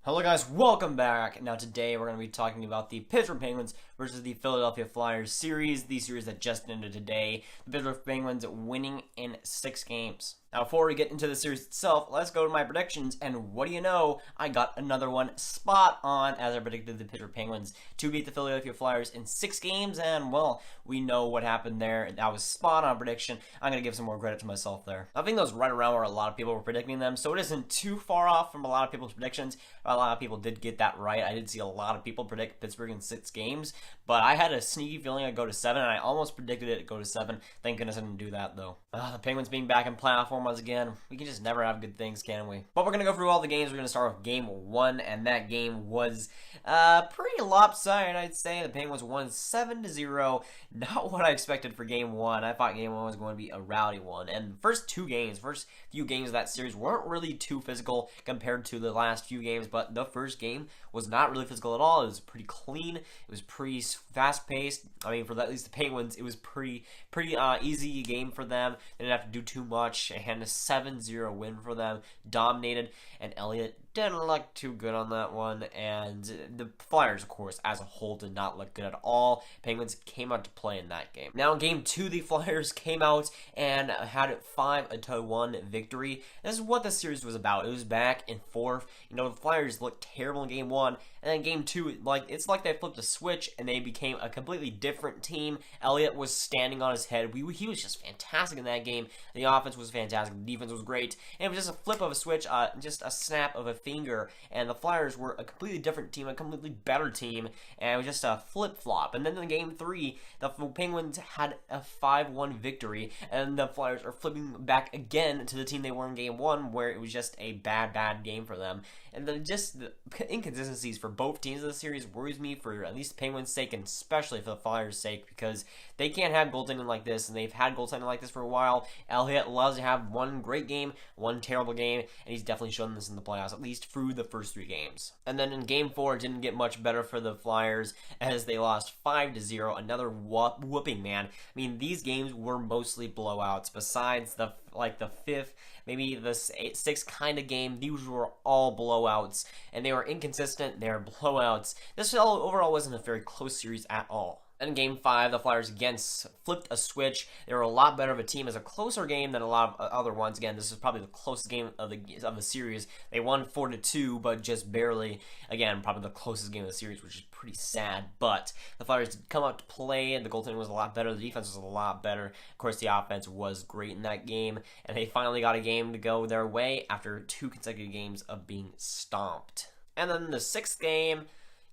Hello guys, welcome back. Now today we're going to be talking about the Pittsburgh Penguins versus the Philadelphia Flyers series, the series that just ended today. The Pittsburgh Penguins winning in 6 games. Now before we get into the series itself, let's go to my predictions, and what do you know, I got another one spot on as I predicted the Pittsburgh Penguins to beat the Philadelphia Flyers in 6 games, and well, we know what happened there. That was spot on prediction. I'm going to give some more credit to myself there. I think that was right around where a lot of people were predicting them, so it isn't too far off from a lot of people's predictions. A lot of people did get that right. I did see a lot of people predict Pittsburgh in 6 games, but I had a sneaky feeling I'd go to 7, and I almost predicted it to go to 7. Thank goodness I didn't do that, though. The Penguins being back in playoff form once again, we can just never have good things, can we? But we're going to go through all the games. We're going to start with Game 1, and that game was pretty lopsided, I'd say. The Penguins won 7-0. Not what I expected for Game 1. I thought Game 1 was going to be a rowdy one, and the first few games of that series weren't really too physical compared to the last few games, but the first game was not really physical at all. It was pretty clean. It was pretty fast-paced. I mean, for at least the Penguins, it was pretty easy game for them. They didn't have to do too much, and a 7-0 win for them. Dominated, and Elliott didn't look too good on that one, and the Flyers, of course, as a whole, did not look good at all. Penguins came out to play in that game. Now, in Game 2, the Flyers came out and had a 5-1 victory. This is what the series was about. It was back and forth. You know, the Flyers looked terrible in Game 1, and then Game 2, it's like they flipped a switch, and they became a completely different team. Elliott was standing on his head. He was just fantastic in that game. The offense was fantastic. The defense was great. And it was just a flip of a switch, just a snap of a finger, and the Flyers were a completely different team, a completely better team, and it was just a flip-flop. And then in Game 3, the Penguins had a 5-1 victory, and the Flyers are flipping back again to the team they were in Game 1, where it was just a bad game for them. And then just the inconsistencies for both teams of the series worries me, for at least the Penguins' sake, and especially for the Flyers' sake, because they can't have goaltending like this, and they've had goaltending like this for a while. Elliott loves to have one great game, one terrible game, and he's definitely shown this in the playoffs, at least through the first 3 games. And then in Game 4, it didn't get much better for the Flyers, as they lost 5-0, another whooping, man. I mean, these games were mostly blowouts, besides the 5th, maybe the 6th kind of game. These were all blowouts, and they were inconsistent. They were blowouts. This overall wasn't a very close series at all. In Game 5, the Flyers again flipped a switch. They were a lot better of a team. It was a closer game than a lot of other ones. Again, this is probably the closest game of the series. They won 4-2, but just barely. Again, probably the closest game of the series, which is pretty sad. But the Flyers did come out to play, and the goaltending was a lot better. The defense was a lot better. Of course, the offense was great in that game, and they finally got a game to go their way after 2 consecutive games of being stomped. And then the 6th game,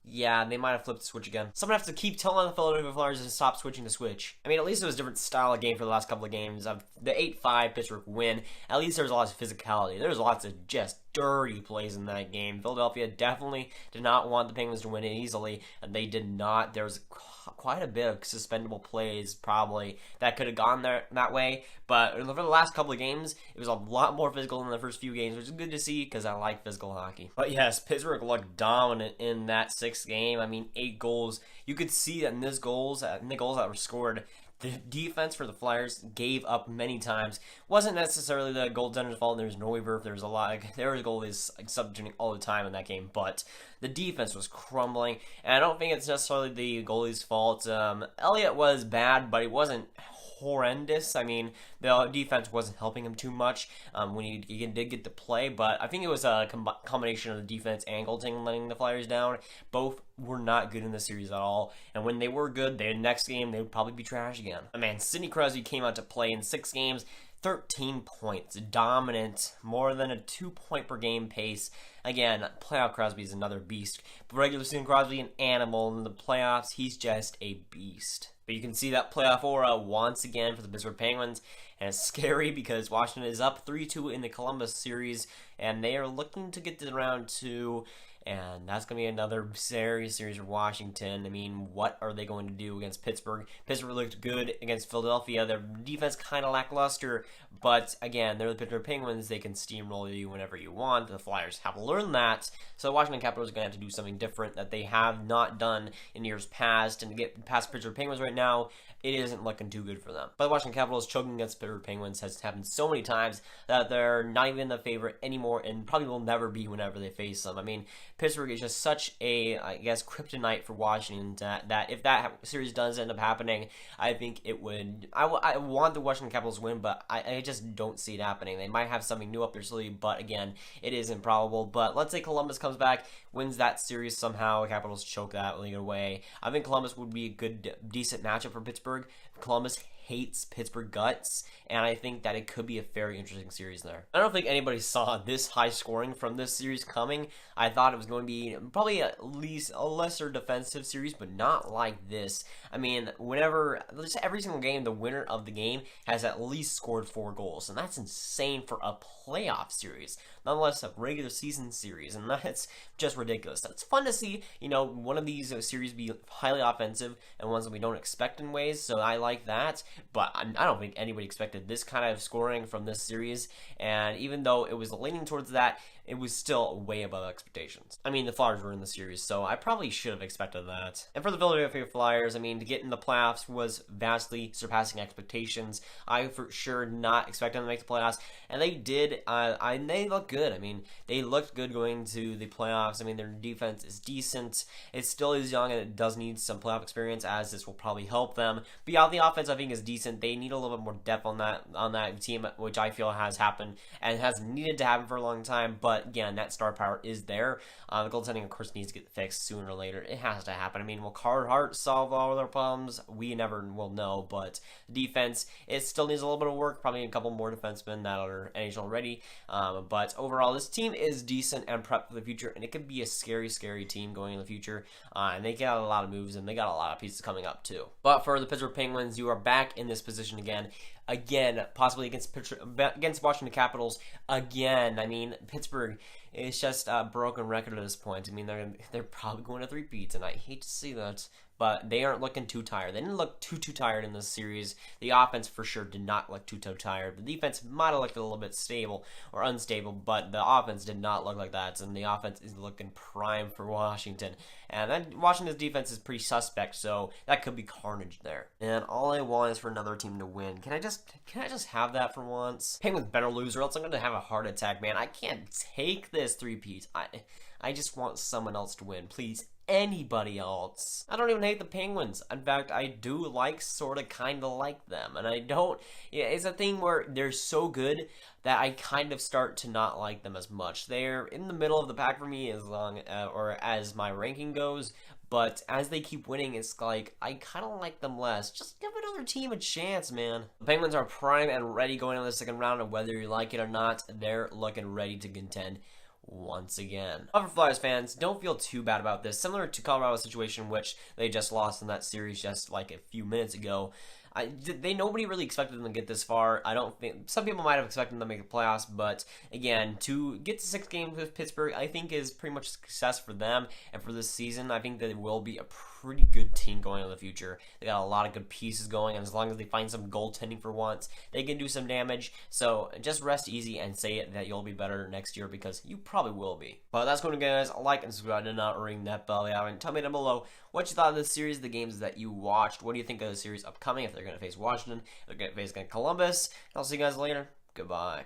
yeah, they might have flipped the switch again. Someone has to keep telling the Philadelphia Flyers to stop switching the switch. I mean, at least it was a different style of game for the last couple of games. Of the 8-5 Pittsburgh win, at least there was a lot of physicality. There was lots of just dirty plays in that game. Philadelphia definitely did not want the Penguins to win it easily, and they did not. There was quite a bit of suspendable plays, probably, that could have gone that way. But for the last couple of games, it was a lot more physical than the first few games, which is good to see because I like physical hockey. But yes, Pittsburgh looked dominant in that 6th game. I mean, 8 goals. You could see that in the goals that were scored, the defense for the Flyers gave up many times. Wasn't necessarily the goaltender's fault. There's Neuber. There was goalies substituting all the time in that game, but the defense was crumbling, and I don't think it's necessarily the goalie's fault. Elliott was bad, but he wasn't horrendous. I mean, the defense wasn't helping him too much when he did get to play, but I think it was a combination of the defense and goaltending letting the Flyers down. Both were not good in the series at all, and when they were good, the next game they would probably be trash again. Man, Sidney Crosby came out to play in 6 games, 13 points, dominant, more than a 2-point per game pace. Again, playoff Crosby is another beast. But regular season Crosby, an animal. In the playoffs, he's just a beast. But you can see that playoff aura once again for the Pittsburgh Penguins, and it's scary because Washington is up 3-2 in the Columbus series, and they are looking to get to round 2. And that's going to be another series for Washington. I mean, what are they going to do against Pittsburgh? Pittsburgh looked good against Philadelphia. Their defense kind of lackluster, but again, they're the Pittsburgh Penguins. They can steamroll you whenever you want. The Flyers have learned that, so the Washington Capitals are going to have to do something different that they have not done in years past. And to get past Pittsburgh Penguins right now, it isn't looking too good for them. But the Washington Capitals choking against Pittsburgh Penguins has happened so many times that they're not even the favorite anymore, and probably will never be whenever they face them. I mean, Pittsburgh is just such a, I guess, kryptonite for Washington that if that series does end up happening, I think it would. I want the Washington Capitals win, but I just don't see it happening. They might have something new up their sleeve, but again, it is improbable. But let's say Columbus comes back, wins that series somehow, Capitals choke that league away. I think Columbus would be a good, decent matchup for Pittsburgh. Columbus hates Pittsburgh guts, and I think that it could be a very interesting series there. I don't think anybody saw this high scoring from this series coming. I thought it was going to be probably at least a lesser defensive series, but not like this. I mean, just every single game, the winner of the game has at least scored 4 goals, and that's insane for a playoff series, nonetheless a regular season series, and that's just ridiculous. It's fun to see, one of these series be highly offensive and ones that we don't expect in ways, so I like that. But I don't think anybody expected this kind of scoring from this series, and even though it was leaning towards that, it was still way above expectations. I mean, the Flyers were in the series, so I probably should have expected that. And for the Philadelphia Flyers, I mean, to get in the playoffs was vastly surpassing expectations. I for sure not expecting them to make the playoffs, and they did. They look good. I mean, they looked good going to the playoffs. I mean, their defense is decent. It still is young, and it does need some playoff experience, as this will probably help them. But yeah, the offense I think is decent. They need a little bit more depth on that team, which I feel has happened and has needed to happen for a long time. But again, that star power is there. The goaltending, of course, needs to get fixed sooner or later. It has to happen. I mean, will Carhart solve all of their problems? We never will know. But defense, it still needs a little bit of work. Probably a couple more defensemen that are NHL ready. But overall, this team is decent and prepped for the future, and it could be a scary, scary team going in the future. And they got a lot of moves, and they got a lot of pieces coming up too. But for the Pittsburgh Penguins, you are back in this position again, possibly against Washington Capitals again. I mean, Pittsburgh is just a broken record at this point. I mean, they're probably going to three-peats, and I hate to see that, but they aren't looking too tired. They didn't look too tired in this series. The offense for sure did not look too tired. The defense might have looked a little bit stable or unstable, but the offense did not look like that, and the offense is looking prime for Washington. And then Washington's defense is pretty suspect, so that could be carnage there. And all I want is for another team to win. Can I just have that for once? Penguins better lose, or else I'm gonna have a heart attack, man. I can't take this three-peat. I just want someone else to win, please. Anybody else. I don't even hate the Penguins. In fact, I do kind of like them. And I don't, it's a thing where they're so good that I kind of start to not like them as much. They're in the middle of the pack for me as my ranking goes. But as they keep winning, it's like, I kind of like them less. Just give another team a chance, man. The Penguins are prime and ready going into the second round, and whether you like it or not, they're looking ready to contend once again. However, Flyers fans, don't feel too bad about this. Similar to Colorado's situation, which they just lost in that series just like a few minutes ago. Nobody really expected them to get this far. I don't think some people might have expected them to make the playoffs, but again, to get to 6 games with Pittsburgh, I think is pretty much a success for them and for this season. I think that it will be a pretty good team going into the future. They got a lot of good pieces going, and as long as they find some goaltending for once, they can do some damage. So just rest easy and say that you'll be better next year, because you probably will be. But that's going to, guys. Like and subscribe. Do not ring that bell. And tell me down below what you thought of this series, the games that you watched. What do you think of the series upcoming? If they're going to face Washington, if they're going to face Columbus. I'll see you guys later. Goodbye.